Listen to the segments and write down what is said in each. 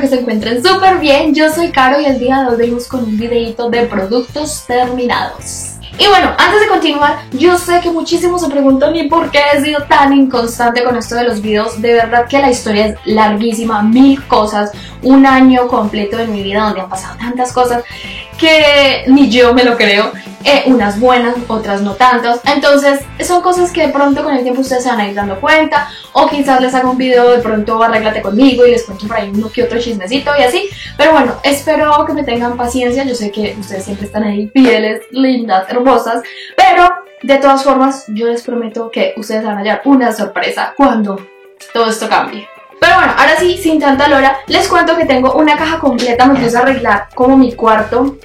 que se encuentren súper bien. Yo soy Caro y el día de hoy venimos con un videito de productos terminados. Y bueno, antes de continuar, yo sé que muchísimos se preguntan ¿y por qué he sido tan inconstante con esto de los videos? De verdad que la historia es larguísima, 1000 cosas, un año completo de mi vida donde han pasado tantas cosas que ni yo me lo creo. Unas buenas, otras no tantas. Entonces son cosas que de pronto con el tiempo ustedes se van a ir dando cuenta, o quizás les haga un video de pronto arréglate conmigo y les cuento por ahí uno que otro chismecito y así. Pero bueno, espero que me tengan paciencia. Yo sé que ustedes siempre están ahí fieles, lindas, hermosas, pero de todas formas yo les prometo que ustedes van a hallar una sorpresa cuando todo esto cambie. Pero bueno, ahora sí, sin tanta lora, les cuento que tengo una caja completa. Me puse a arreglar como mi cuarto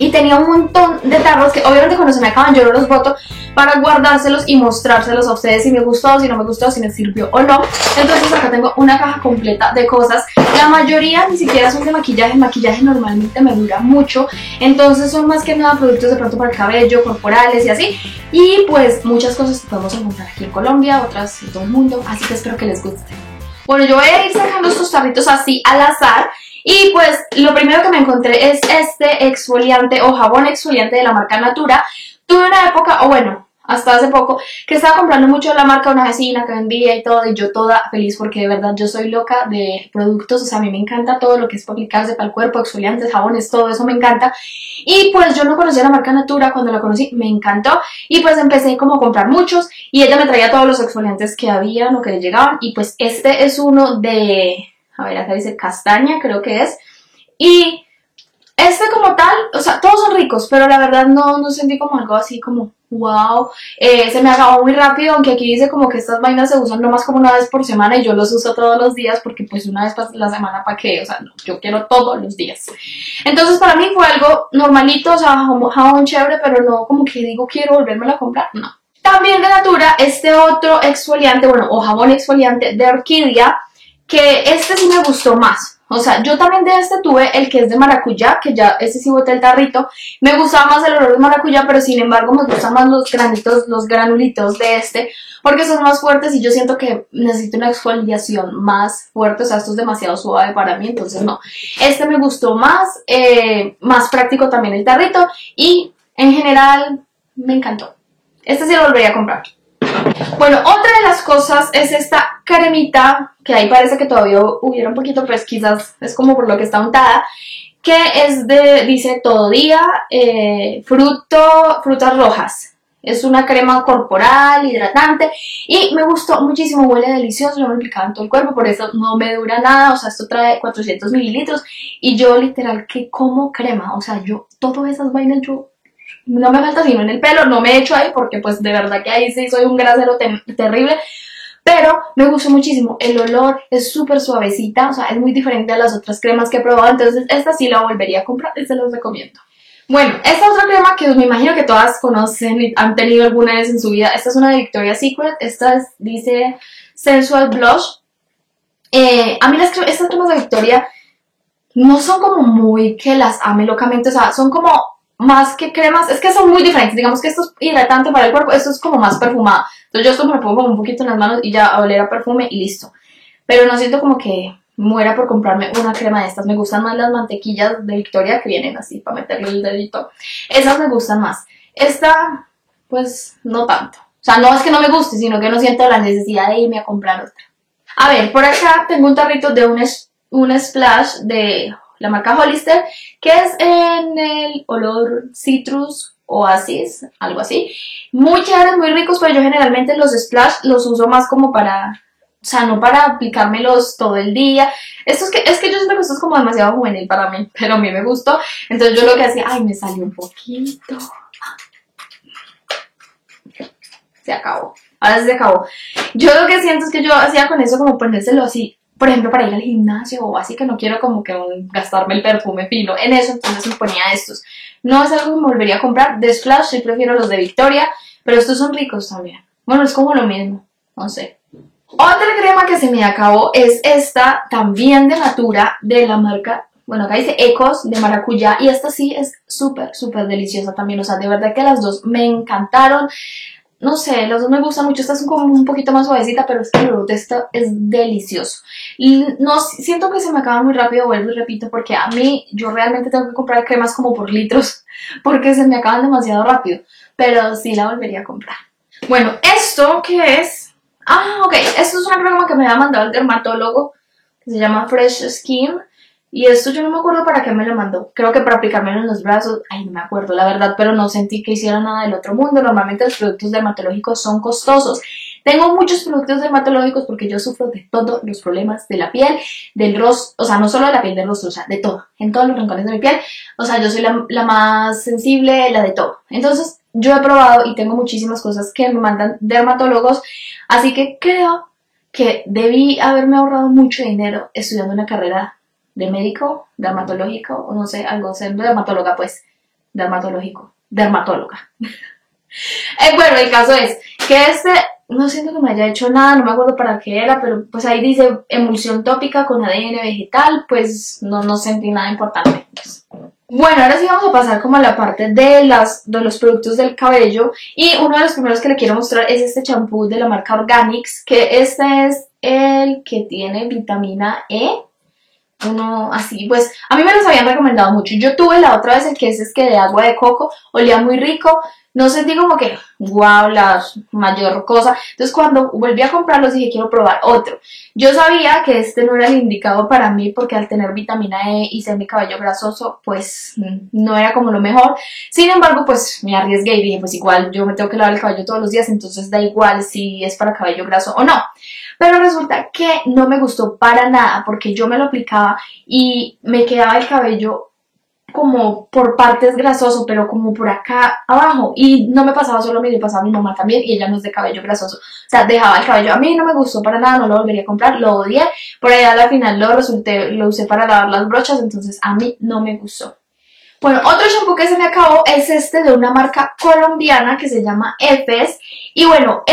y tenía un montón de tarros que obviamente cuando se me acaban yo no los boto, para guardárselos y mostrárselos a ustedes si me gustó, si no me gustó, si me sirvió o no. Entonces acá tengo una caja completa de cosas. La mayoría ni siquiera son de maquillaje. El maquillaje normalmente me dura mucho, entonces son más que nada productos de pronto para el cabello, corporales y así. Y pues muchas cosas que podemos encontrar aquí en Colombia, otras en todo el mundo, así que espero que les guste. Bueno, yo voy a ir sacando estos tarritos así al azar. Y pues lo primero que me encontré es este exfoliante o jabón exfoliante de la marca Natura. Tuve una época, o bueno, hasta hace poco, que estaba comprando mucho de la marca, una vecina que vendía y todo, y yo toda feliz porque de verdad yo soy loca de productos. O sea, a mí me encanta todo lo que es para aplicarse para el cuerpo, exfoliantes, jabones, todo eso me encanta. Y pues yo no conocía la marca Natura, cuando la conocí me encantó y pues empecé como a comprar muchos y ella me traía todos los exfoliantes que había o que le llegaban. Y pues este es uno de... a ver, acá dice castaña, creo que es. Y este como tal, o sea, todos son ricos, pero la verdad no sentí como algo así como wow. Se me acabó muy rápido, aunque aquí dice como que estas vainas se usan nomás como una vez por semana y yo los uso todos los días porque pues una vez por la semana, ¿para qué? O sea, no, yo quiero todos los días. Entonces para mí fue algo normalito, o sea, jabón chévere, pero no como que digo quiero volvérmelo a comprar, no. También de Natura, este otro exfoliante, bueno, o jabón exfoliante de orquídea, que este sí me gustó más. O sea, yo también de este tuve el que es de maracuyá, que ya este sí boté el tarrito. Me gustaba más el olor de maracuyá, pero sin embargo me gustan más los granitos, los granulitos de este, porque son más fuertes y yo siento que necesito una exfoliación más fuerte. O sea, esto es demasiado suave para mí, entonces no. Este me gustó más, más práctico también el tarrito y en general me encantó. Este sí lo volvería a comprar. Bueno, otra de las cosas es esta cremita, que ahí parece que todavía hubiera un poquito, pues quizás es como por lo que está untada, que es de, dice todo día, frutas rojas. Es una crema corporal, hidratante y me gustó muchísimo, huele delicioso, yo me aplicaba en todo el cuerpo, por eso no me dura nada. O sea, esto trae 400 mililitros y yo literal que como crema, o sea, yo todas esas vainas yo... no me falta sino en el pelo, no me echo ahí porque pues de verdad que ahí sí soy un grasero terrible, pero me gustó muchísimo. El olor es súper suavecita, o sea, es muy diferente a las otras cremas que he probado, entonces esta sí la volvería a comprar y se los recomiendo. Bueno, esta otra crema que me imagino que todas conocen y han tenido alguna vez en su vida, esta es una de Victoria's Secret, esta es, dice Sensual Blush. A mí estas cremas de Victoria no son como muy que las ame locamente, o sea, son como... más que cremas, es que son muy diferentes. Digamos que esto es hidratante para el cuerpo, esto es como más perfumado. Entonces yo esto me lo pongo como un poquito en las manos y ya a oler a perfume y listo. Pero no siento como que muera por comprarme una crema de estas. Me gustan más las mantequillas de Victoria que vienen así para meterle el dedito. Esas me gustan más. Esta, pues no tanto. O sea, no es que no me guste, sino que no siento la necesidad de irme a comprar otra. A ver, por acá tengo un tarrito de un splash de... la marca Hollister, que es en el olor Citrus Oasis, algo así. Muy chéveres, muy ricos, pero yo generalmente los splash los uso más como para... o sea, no para aplicármelos todo el día. Esto es que yo siento que esto es como demasiado juvenil para mí, pero a mí me gustó. Entonces yo lo que hacía... ay, me salió un poquito. Se acabó. Ahora sí se acabó. Yo lo que siento es que yo hacía con eso como ponérselo así, por ejemplo, para ir al gimnasio o así, que no quiero como que gastarme el perfume fino en eso, entonces me ponía estos. No es algo que me volvería a comprar. De Splash sí prefiero los de Victoria, pero estos son ricos también. Bueno, es como lo mismo, no sé. Otra crema que se me acabó es esta, también de Natura, de la marca, bueno, acá dice Ecos, de maracuyá, y esta sí es súper, súper deliciosa también. O sea, de verdad que las dos me encantaron. no sé, los dos me gustan mucho. Esta es como un poquito más suavecita, pero es que el olor de esta es delicioso. Y no, siento que se me acaban muy rápido, vuelvo y repito, porque a mí, yo realmente tengo que comprar cremas como por litros, porque se me acaban demasiado rápido. Pero sí la volvería a comprar. Bueno, ¿esto qué es? Ah, ok, esto es una crema que me había mandado el dermatólogo, que se llama Fresh Skin. Y esto yo no me acuerdo para qué me lo mandó. Creo que para aplicármelo en los brazos. Ay, no me acuerdo la verdad, pero no sentí que hiciera nada del otro mundo. Normalmente los productos dermatológicos son costosos. Tengo muchos productos dermatológicos porque yo sufro de todos los problemas de la piel, del rostro, o sea, no solo de la piel, del rostro, o sea, de todo, en todos los rincones de mi piel. O sea, yo soy la más sensible, la de todo. Entonces, yo he probado y tengo muchísimas cosas que me mandan dermatólogos, así que creo que debí haberme ahorrado mucho dinero estudiando una carrera de médico, dermatológico, o no sé, algo, ser dermatóloga, pues, dermatológico, dermatóloga. Bueno, el caso es que no siento que me haya hecho nada, no me acuerdo para qué era, pero pues ahí dice emulsión tópica con ADN vegetal, pues no sentí nada importante. Pues. Bueno, ahora sí vamos a pasar como a la parte de los productos del cabello, y uno de los primeros que le quiero mostrar es este champú de la marca Organics, que este es el que tiene vitamina E. Uno así, pues a mí me los habían recomendado mucho. Yo tuve la otra vez el que es que de agua de coco, olía muy rico, no sentí como que wow, la mayor cosa. Entonces cuando volví a comprarlos dije quiero probar otro. Yo sabía que este no era el indicado para mí porque al tener vitamina E y ser mi cabello grasoso pues no era como lo mejor. Sin embargo pues me arriesgué y dije pues igual yo me tengo que lavar el cabello todos los días, entonces da igual si es para cabello graso o no. Pero resulta que no me gustó para nada porque yo me lo aplicaba y me quedaba el cabello como por partes grasoso, pero como por acá abajo. Y no me pasaba solo a mí, le pasaba a mi mamá también y ella no es de cabello grasoso. O sea, dejaba el cabello. A mí no me gustó para nada, no lo volvería a comprar, lo odié. Por allá al final lo usé para lavar las brochas, entonces a mí no me gustó. Bueno, otro shampoo que se me acabó es este de una marca colombiana que se llama Efes. Y bueno,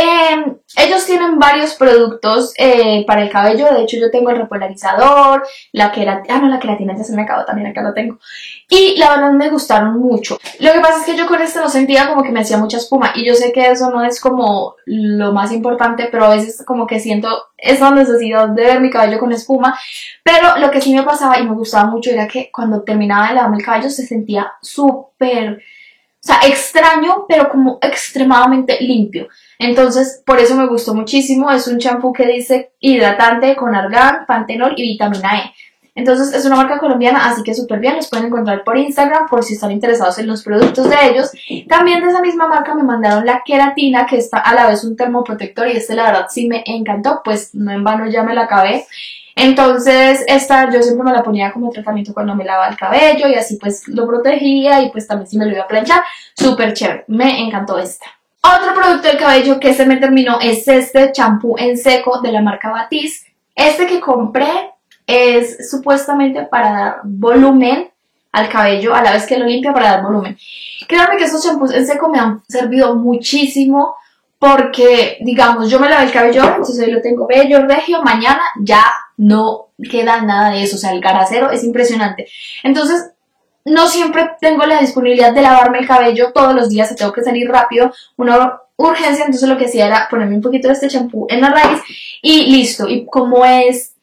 ellos tienen varios productos para el cabello. De hecho, yo tengo el repolarizador, la queratina ya se me acabó también, acá lo tengo. Y la verdad me gustaron mucho. Lo que pasa es que yo con este no sentía como que me hacía mucha espuma. Y yo sé que eso no es como lo más importante, pero a veces como que siento esa necesidad de ver mi cabello con espuma. Pero lo que sí me pasaba y me gustaba mucho era que cuando terminaba de lavarme el cabello se sentía súper, o sea, extraño, pero como extremadamente limpio. Entonces, por eso me gustó muchísimo. Es un champú que dice hidratante con argán, pantenol y vitamina E. Entonces, es una marca colombiana, así que súper bien. Los pueden encontrar por Instagram por si están interesados en los productos de ellos. También de esa misma marca me mandaron la queratina, que está a la vez un termoprotector y la verdad sí me encantó, pues no en vano ya me la acabé. Entonces esta yo siempre me la ponía como tratamiento cuando me lavaba el cabello y así pues lo protegía y pues también si me lo iba a planchar, súper chévere, me encantó esta. Otro producto del cabello que se me terminó es este champú en seco de la marca Batiz. Este que compré es supuestamente para dar volumen al cabello a la vez que lo limpia, para dar volumen. Créanme que estos champús en seco me han servido muchísimo. Porque, digamos, yo me lavé el cabello, entonces hoy lo tengo bello, regio, mañana ya no queda nada de eso, o sea, el garacero es impresionante. Entonces, no siempre tengo la disponibilidad de lavarme el cabello todos los días, tengo que salir rápido, una urgencia, entonces lo que hacía era ponerme un poquito de este champú en la raíz y listo. Y como este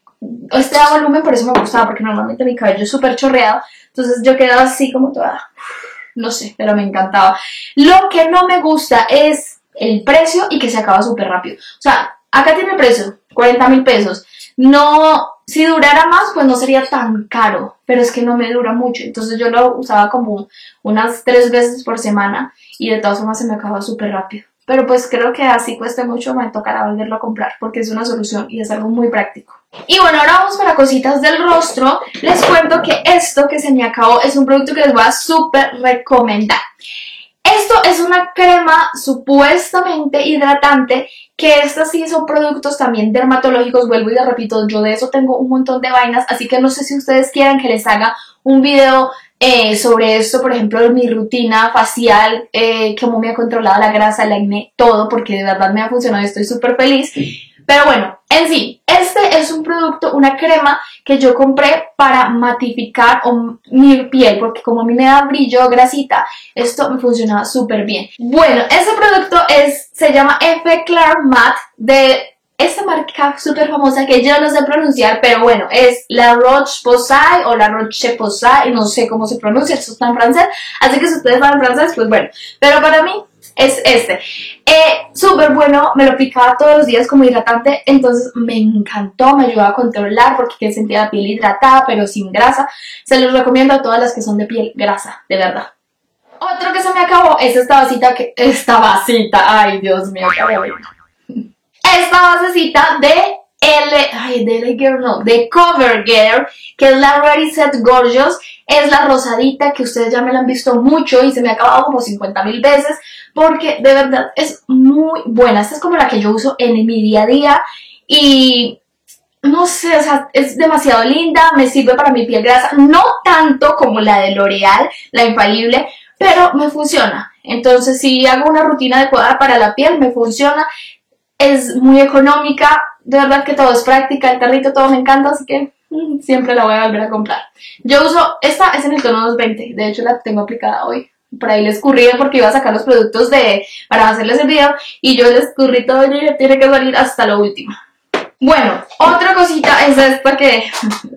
da volumen, por eso me gustaba, porque normalmente mi cabello es súper chorreado, entonces yo quedaba así como toda, no sé, pero me encantaba. Lo que no me gusta es el precio y que se acaba súper rápido. O sea, acá tiene el precio, 40.000 pesos. No, si durara más, pues no sería tan caro, pero es que no me dura mucho. Entonces yo lo usaba como unas 3 veces por semana y de todas formas se me acaba súper rápido. Pero pues creo que así cueste mucho, me tocará volverlo a comprar porque es una solución y es algo muy práctico. Y bueno, ahora vamos para cositas del rostro. Les cuento que esto que se me acabó es un producto que les voy a súper recomendar. Esto es una crema supuestamente hidratante, que estas sí son productos también dermatológicos, vuelvo y les repito, yo de eso tengo un montón de vainas, así que no sé si ustedes quieren que les haga un video sobre esto, por ejemplo, mi rutina facial, cómo me ha controlado la grasa, el acné, todo, porque de verdad me ha funcionado y estoy súper feliz. Pero bueno, En sí, este es un producto, una crema que yo compré para matificar mi piel, porque como a mí me da brillo, grasita, esto me funcionaba súper bien. Bueno, este producto se llama Effaclar Matte de esta marca súper famosa que yo no sé pronunciar, pero bueno, es La Roche-Posay o La Roche-Posay, no sé cómo se pronuncia, esto está en francés, así que si ustedes hablan francés, pues bueno, pero para mí es este. Súper bueno, me lo aplicaba todos los días como hidratante, entonces me encantó, me ayudaba a controlar porque sentía la piel hidratada pero sin grasa. Se los recomiendo a todas las que son de piel grasa, de verdad. Otro que se me acabó es esta vasita, ay Dios mío, qué horrible. Esta basecita de CoverGirl, que es la Ready Set Gorgeous, es la rosadita que ustedes ya me la han visto mucho y se me ha acabado como 50.000 veces porque de verdad es muy buena. Esta es como la que yo uso en mi día a día y no sé, o sea, es demasiado linda, me sirve para mi piel grasa, no tanto como la de L'Oreal, la infalible, pero me funciona. Entonces si hago una rutina adecuada para la piel, me funciona. Es muy económica, de verdad que todo es práctica, el tarrito todo me encanta, así que siempre la voy a volver a comprar. Yo uso, esta es en el tono 220, de hecho la tengo aplicada hoy. Por ahí les escurrí porque iba a sacar los productos para hacerles el video y yo les escurrí todo y tiene que salir hasta lo último. Bueno, otra cosita es esta que,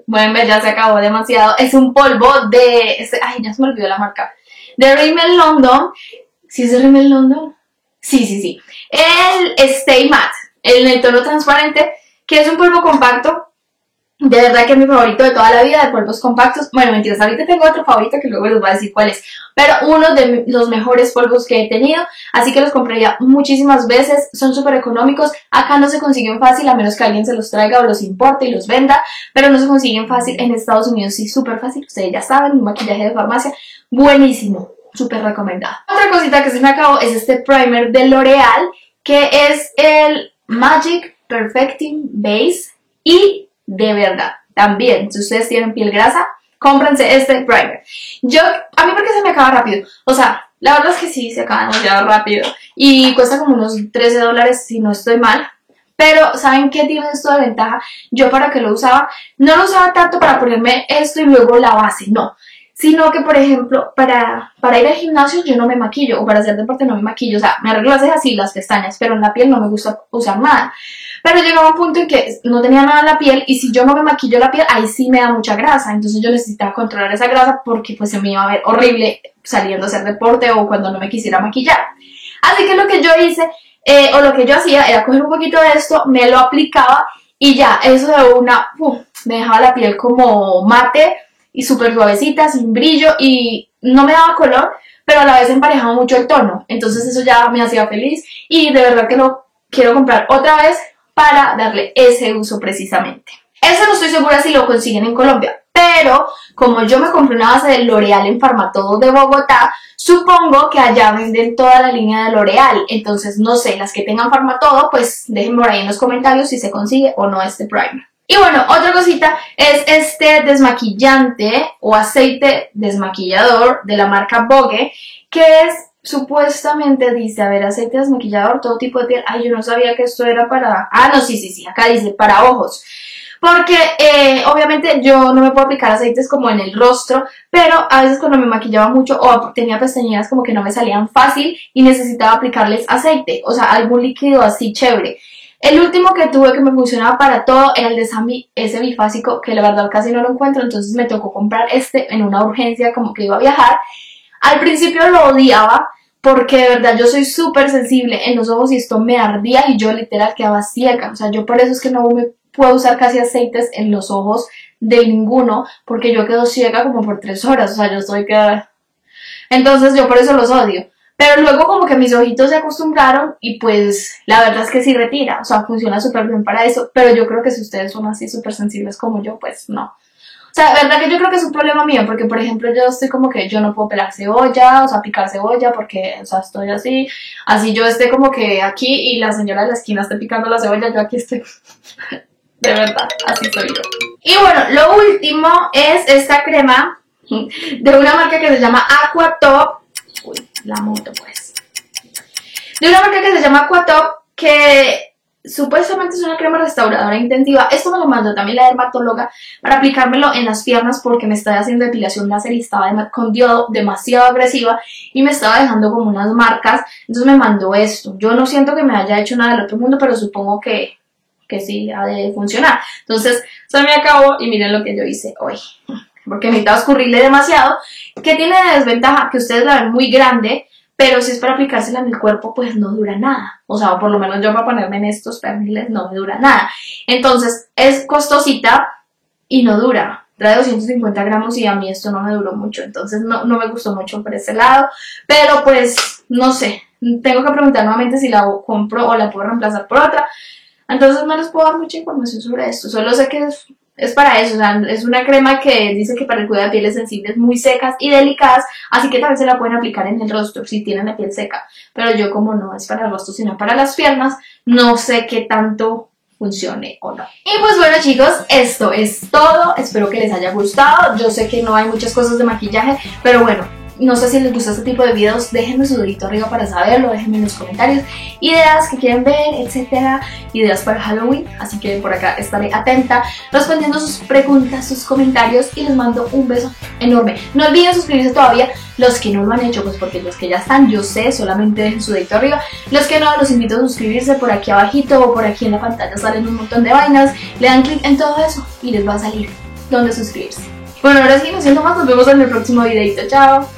pueden ver, ya se acabó demasiado. Es un polvo ay, ya se me olvidó la marca. De Rimmel London. ¿Sí es de Rimmel London? Sí. El Stay Matte, en el tono transparente, que es un polvo compacto. De verdad que es mi favorito de toda la vida de polvos compactos. Bueno, mentiras, ahorita tengo otro favorito que luego les voy a decir cuál es. Pero uno de los mejores polvos que he tenido. Así que los compré ya muchísimas veces. Son súper económicos. Acá no se consiguen fácil a menos que alguien se los traiga o los importe y los venda. Pero no se consiguen fácil en Estados Unidos. Sí, súper fácil. Ustedes ya saben, un maquillaje de farmacia. Buenísimo. Súper recomendado. Otra cosita que se me acabó es este primer de L'Oreal. Que es el Magic Perfecting Base. Y de verdad, también, si ustedes tienen piel grasa, cómprense este primer. A mí porque se me acaba rápido. O sea, la verdad es que sí, se acaba demasiado rápido. Y cuesta como unos $13 si no estoy mal. Pero, ¿saben qué tiene esto de ventaja? Yo para que lo usaba, no lo usaba tanto para ponerme esto y luego la base, no. Sino que, por ejemplo, para ir al gimnasio yo no me maquillo, o para hacer deporte no me maquillo. O sea, me arreglo las cejas y las pestañas, pero en la piel no me gusta usar nada. Pero llegaba un punto en que no tenía nada en la piel y si yo no me maquillo la piel, ahí sí me da mucha grasa. Entonces yo necesitaba controlar esa grasa porque pues se me iba a ver horrible saliendo a hacer deporte o cuando no me quisiera maquillar. Así que lo que yo hice, o lo que yo hacía, era coger un poquito de esto, me lo aplicaba y ya, eso de una, me dejaba la piel como mate y súper suavecita, sin brillo y no me daba color, pero a la vez emparejaba mucho el tono. Entonces eso ya me hacía feliz y de verdad que lo quiero comprar otra vez para darle ese uso precisamente. Eso no estoy segura si lo consiguen en Colombia, pero como yo me compré una base de L'Oreal en Farmatodo de Bogotá, supongo que allá venden toda la línea de L'Oreal. Entonces, no sé, las que tengan Farmatodo, pues déjenme por ahí en los comentarios si se consigue o no este primer. Y bueno, otra cosita es este desmaquillante o aceite desmaquillador de la marca Vogue, que es supuestamente, dice, a ver, aceite desmaquillador, todo tipo de piel. Ay, yo no sabía que esto era para... Ah, no, sí, acá dice para ojos. Porque obviamente yo no me puedo aplicar aceites como en el rostro, pero a veces cuando me maquillaba mucho o tenía pestañeras como que no me salían fácil y necesitaba aplicarles aceite, o sea, algún líquido así chévere. El último que tuve que me funcionaba para todo era el de Sami, ese bifásico, que la verdad casi no lo encuentro, entonces me tocó comprar este en una urgencia como que iba a viajar. Al principio lo odiaba porque de verdad yo soy súper sensible en los ojos y esto me ardía y yo literal quedaba ciega, o sea, yo por eso es que no me puedo usar casi aceites en los ojos de ninguno, porque yo quedo ciega como por 3 horas, o sea, yo estoy que... Entonces yo por eso los odio. Pero luego como que mis ojitos se acostumbraron y pues la verdad es que sí retira, o sea, funciona súper bien para eso, pero yo creo que si ustedes son así súper sensibles como yo, pues no. O sea, la verdad que yo creo que es un problema mío, porque por ejemplo yo estoy como que yo no puedo pelar cebolla, o sea, picar cebolla, porque, o sea, estoy así yo esté como que aquí y la señora de la esquina esté picando la cebolla, yo aquí estoy... De verdad, así soy yo. Y bueno, lo último es esta crema de una marca que se llama Aquatop. Uy, la moto pues. De una marca que se llama Aquatop, que supuestamente es una crema restauradora intensiva. Esto me lo mandó también la dermatóloga para aplicármelo en las piernas porque me estaba haciendo depilación láser y estaba con diodo demasiado agresiva y me estaba dejando como unas marcas. Entonces me mandó esto. Yo no siento que me haya hecho nada del otro mundo, pero supongo que sí ha de funcionar. Entonces se me acabó y miren lo que yo hice hoy. Porque necesitaba escurrirle demasiado. ¿Qué tiene de desventaja? Que ustedes la ven muy grande, pero si es para aplicársela en el cuerpo, pues no dura nada. O sea, por lo menos yo para ponerme en estos perniles no me dura nada. Entonces, es costosita y no dura. Trae 250 gramos y a mí esto no me duró mucho. Entonces, no me gustó mucho por ese lado. Pero pues, no sé. Tengo que preguntar nuevamente si la compro o la puedo reemplazar por otra. Entonces, no les puedo dar mucha información sobre esto. Solo sé que es para eso, o sea, es una crema que dice que para el cuidado de pieles sensibles muy secas y delicadas, así que también se la pueden aplicar en el rostro si tienen la piel seca, pero yo como no es para el rostro sino para las piernas, no sé qué tanto funcione o no. Y pues bueno chicos, esto es todo, espero que les haya gustado. Yo sé que no hay muchas cosas de maquillaje, pero bueno, no sé si les gusta este tipo de videos, déjenme su dedito arriba para saberlo, déjenme en los comentarios ideas que quieren ver, etcétera, ideas para Halloween, así que por acá estaré atenta respondiendo sus preguntas, sus comentarios y les mando un beso enorme. No olviden suscribirse todavía, los que no lo han hecho, pues porque los que ya están, yo sé, solamente dejen su dedito arriba. Los que no, los invito a suscribirse por aquí abajito o por aquí en la pantalla salen un montón de vainas, le dan clic en todo eso y les va a salir donde suscribirse. Bueno, ahora sí, no siento más, nos vemos en el próximo videito, chao.